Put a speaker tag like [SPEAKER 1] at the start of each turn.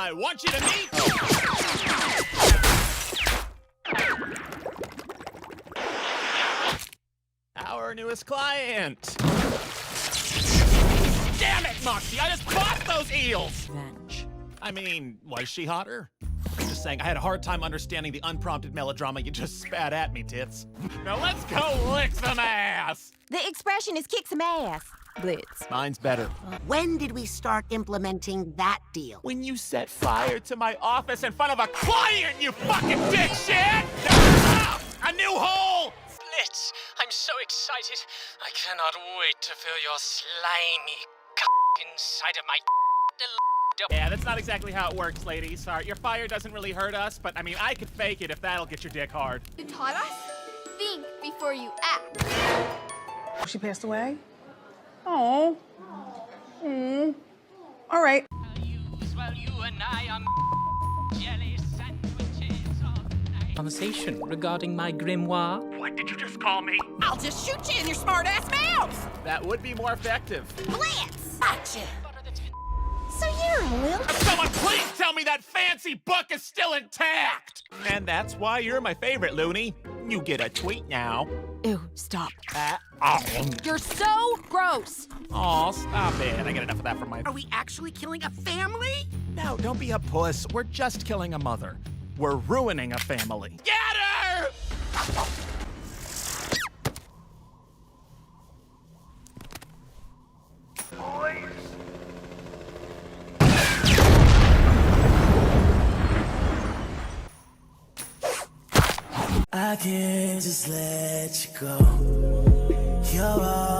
[SPEAKER 1] I want you to meet... our newest client. Damn it, Moxie! I just bought those eels!
[SPEAKER 2] Revenge.
[SPEAKER 1] I mean, was she hotter? I'm just saying, I had a hard time understanding the unprompted melodrama you just spat at me, tits. Now let's go lick some ass!
[SPEAKER 2] The expression is kick some ass. Blitz.
[SPEAKER 1] Mine's better.
[SPEAKER 3] When did we start implementing that deal?
[SPEAKER 1] When you set fire to my office in front of a client, you fucking dipshit! A new hole!
[SPEAKER 4] Blitz, I'm so excited. I cannot wait to feel your slimy inside of my
[SPEAKER 1] Yeah, that's not exactly how it works, ladies. Sorry, your fire doesn't really hurt us, but I mean, I could fake it if that'll get your dick hard.
[SPEAKER 5] You taught us? Think before you act.
[SPEAKER 6] She passed away? Oh. All right.
[SPEAKER 4] Conversation regarding my grimoire.
[SPEAKER 1] What did you just call me?
[SPEAKER 2] I'll just shoot you in your smart-ass mouth.
[SPEAKER 1] That would be more effective.
[SPEAKER 2] Blitz. Gotcha. So you're a little...
[SPEAKER 1] Someone please tell me that fancy book is still intact! And that's why you're my favorite, Looney. You get a tweet now.
[SPEAKER 2] Ew, stop.
[SPEAKER 1] Aw,
[SPEAKER 2] You're so gross.
[SPEAKER 1] stop it. I get enough of that from my...
[SPEAKER 3] Are we actually killing a family?
[SPEAKER 1] No, don't be a puss. We're just killing a mother. We're ruining a family. Get her!
[SPEAKER 7] I can't just let you go. You're all